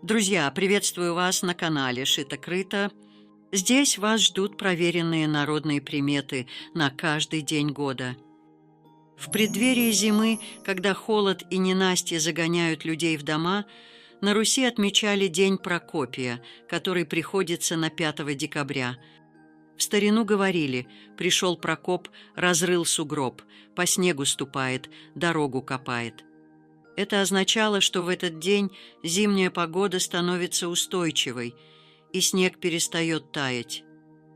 Друзья, приветствую вас на канале «Шито-крыто». Здесь вас ждут проверенные народные приметы на каждый день года. В преддверии зимы, когда холод и ненастье загоняют людей в дома, на Руси отмечали День Прокопия, который приходится на 5 декабря. В старину говорили: «Пришел Прокоп, разрыл сугроб, по снегу ступает, дорогу копает». Это означало, что в этот день зимняя погода становится устойчивой, и снег перестает таять.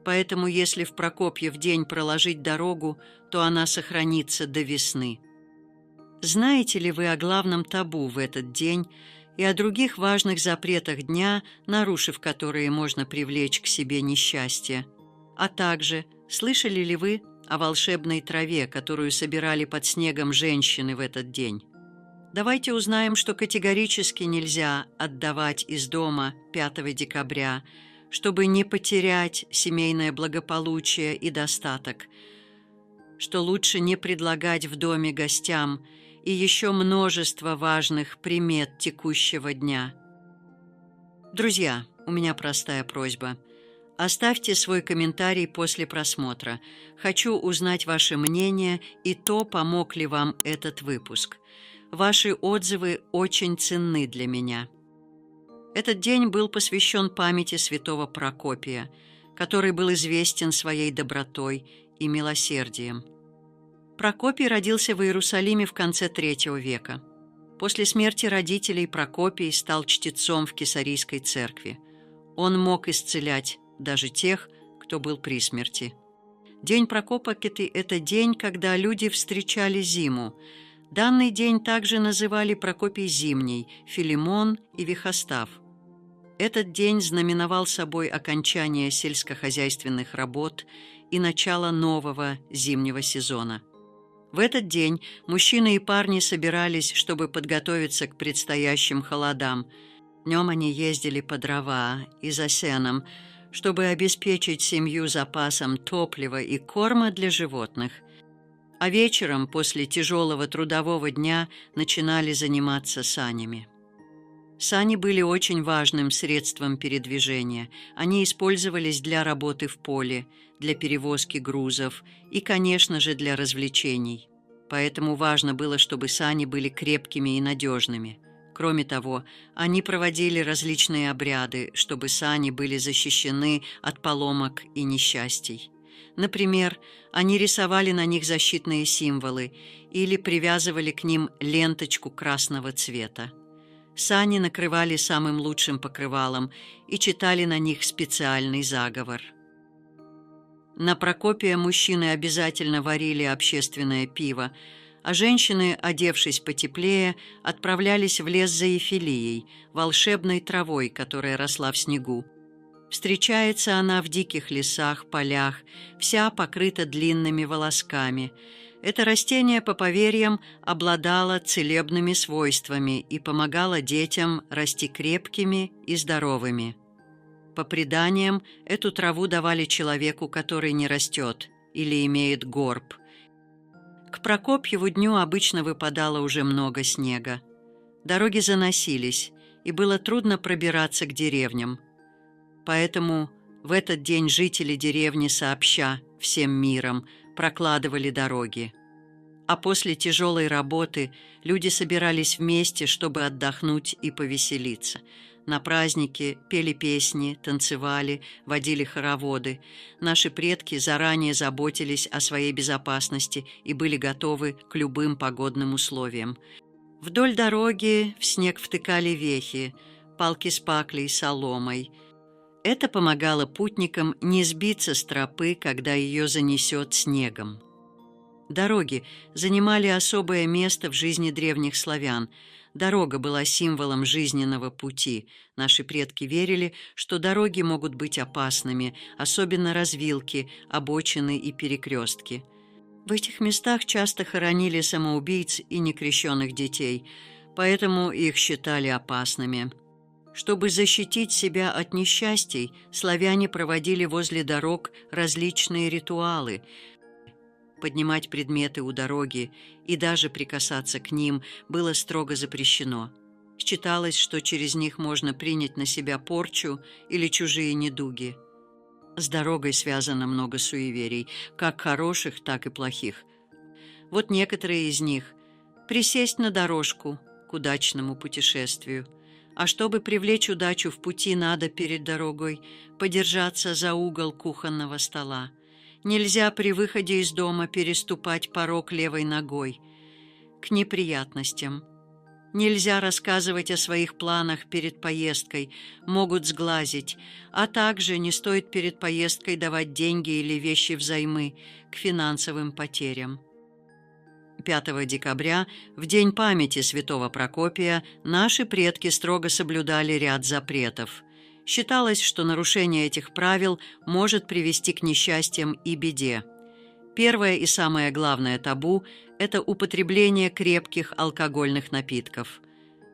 Поэтому, если в Прокопьев день проложить дорогу, то она сохранится до весны. Знаете ли вы о главном табу в этот день и о других важных запретах дня, нарушив которые можно привлечь к себе несчастье? А также, слышали ли вы о волшебной траве, которую собирали под снегом женщины в этот день? Давайте узнаем, что категорически нельзя отдавать из дома 5 декабря, чтобы не потерять семейное благополучие и достаток, что лучше не предлагать в доме гостям и еще множество важных примет текущего дня. Друзья, у меня простая просьба. Оставьте свой комментарий после просмотра. Хочу узнать ваше мнение и то, помог ли вам этот выпуск. Ваши отзывы очень ценны для меня. Этот день был посвящен памяти святого Прокопия, который был известен своей добротой и милосердием. Прокопий родился в Иерусалиме в конце III века. После смерти родителей Прокопий стал чтецом в Кесарийской церкви. Он мог исцелять даже тех, кто был при смерти. День Прокопа-Кеты – это день, когда люди встречали зиму. Данный день также называли Прокопий Зимний, Филимон и Вихостав. Этот день знаменовал собой окончание сельскохозяйственных работ и начало нового зимнего сезона. В этот день мужчины и парни собирались, чтобы подготовиться к предстоящим холодам. Днем они ездили по дрова и за сеном, чтобы обеспечить семью запасом топлива и корма для животных. А вечером, после тяжелого трудового дня, начинали заниматься санями. Сани были очень важным средством передвижения. Они использовались для работы в поле, для перевозки грузов и, конечно же, для развлечений. Поэтому важно было, чтобы сани были крепкими и надежными. Кроме того, они проводили различные обряды, чтобы сани были защищены от поломок и несчастий. Например, они рисовали на них защитные символы или привязывали к ним ленточку красного цвета. Сани накрывали самым лучшим покрывалом и читали на них специальный заговор. На Прокопия мужчины обязательно варили общественное пиво, а женщины, одевшись потеплее, отправлялись в лес за эфилией, волшебной травой, которая росла в снегу. Встречается она в диких лесах, полях, вся покрыта длинными волосками. Это растение, по поверьям, обладало целебными свойствами и помогало детям расти крепкими и здоровыми. По преданиям, эту траву давали человеку, который не растет или имеет горб. К Прокопьеву дню обычно выпадало уже много снега. Дороги заносились, и было трудно пробираться к деревням. Поэтому в этот день жители деревни сообща всем миром прокладывали дороги. А после тяжелой работы люди собирались вместе, чтобы отдохнуть и повеселиться. На праздники пели песни, танцевали, водили хороводы. Наши предки заранее заботились о своей безопасности и были готовы к любым погодным условиям. Вдоль дороги в снег втыкали вехи, палки с паклей, соломой. Это помогало путникам не сбиться с тропы, когда ее занесет снегом. Дороги занимали особое место в жизни древних славян. Дорога была символом жизненного пути. Наши предки верили, что дороги могут быть опасными, особенно развилки, обочины и перекрестки. В этих местах часто хоронили самоубийц и некрещенных детей, поэтому их считали опасными. Чтобы защитить себя от несчастий, славяне проводили возле дорог различные ритуалы. Поднимать предметы у дороги и даже прикасаться к ним было строго запрещено. Считалось, что через них можно принять на себя порчу или чужие недуги. С дорогой связано много суеверий, как хороших, так и плохих. Вот некоторые из них. Присесть на дорожку к удачному путешествию. А чтобы привлечь удачу в пути, надо перед дорогой подержаться за угол кухонного стола. Нельзя при выходе из дома переступать порог левой ногой. К неприятностям. Нельзя рассказывать о своих планах перед поездкой, могут сглазить, а также не стоит перед поездкой давать деньги или вещи взаймы, к финансовым потерям. 5 декабря, в день памяти святого Прокопия, наши предки строго соблюдали ряд запретов. Считалось, что нарушение этих правил может привести к несчастьям и беде. Первое и самое главное табу – это употребление крепких алкогольных напитков.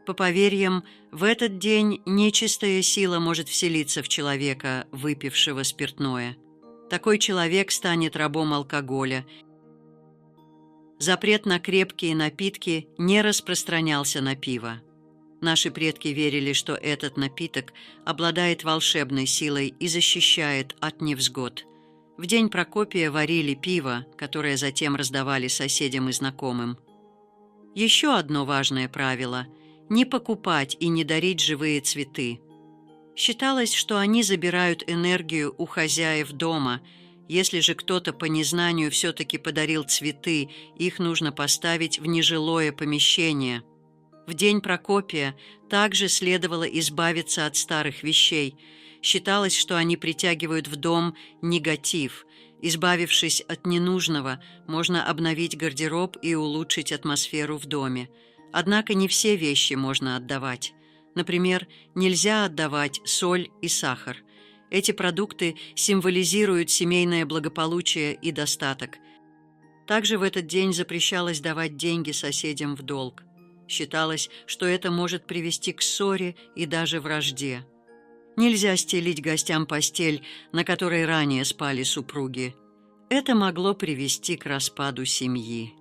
По поверьям, в этот день нечистая сила может вселиться в человека, выпившего спиртное. Такой человек станет рабом алкоголя. Запрет на крепкие напитки не распространялся на пиво. Наши предки верили, что этот напиток обладает волшебной силой и защищает от невзгод. В день Прокопия варили пиво, которое затем раздавали соседям и знакомым. Еще одно важное правило – не покупать и не дарить живые цветы. Считалось, что они забирают энергию у хозяев дома. Если же кто-то по незнанию все-таки подарил цветы, их нужно поставить в нежилое помещение. В день Прокопия также следовало избавиться от старых вещей. Считалось, что они притягивают в дом негатив. Избавившись от ненужного, можно обновить гардероб и улучшить атмосферу в доме. Однако не все вещи можно отдавать. Например, нельзя отдавать соль и сахар. Эти продукты символизируют семейное благополучие и достаток. Также в этот день запрещалось давать деньги соседям в долг. Считалось, что это может привести к ссоре и даже вражде. Нельзя стелить гостям постель, на которой ранее спали супруги. Это могло привести к распаду семьи.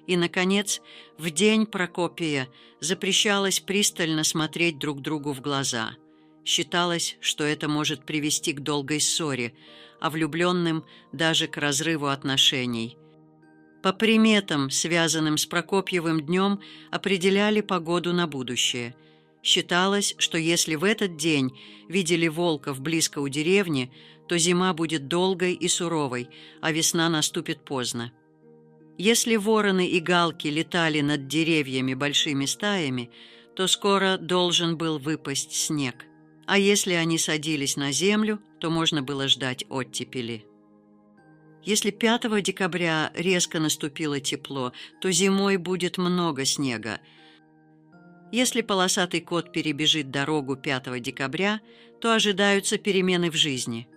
И, наконец, в день Прокопия запрещалось пристально смотреть друг другу в глаза. Считалось, что это может привести к долгой ссоре, а влюбленным даже к разрыву отношений. По приметам, связанным с Прокопьевым днем, определяли погоду на будущее. Считалось, что если в этот день видели волков близко у деревни, то зима будет долгой и суровой, а весна наступит поздно. Если вороны и галки летали над деревьями большими стаями, то скоро должен был выпасть снег. А если они садились на землю, то можно было ждать оттепели. Если 5 декабря резко наступило тепло, то зимой будет много снега. Если полосатый кот перебежит дорогу 5 декабря, то ожидаются перемены в жизни.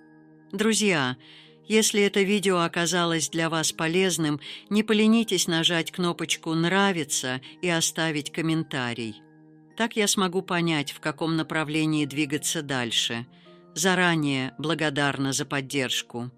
Друзья, если это видео оказалось для вас полезным, не поленитесь нажать кнопочку «Нравится» и оставить комментарий. Так я смогу понять, в каком направлении двигаться дальше. Заранее благодарна за поддержку.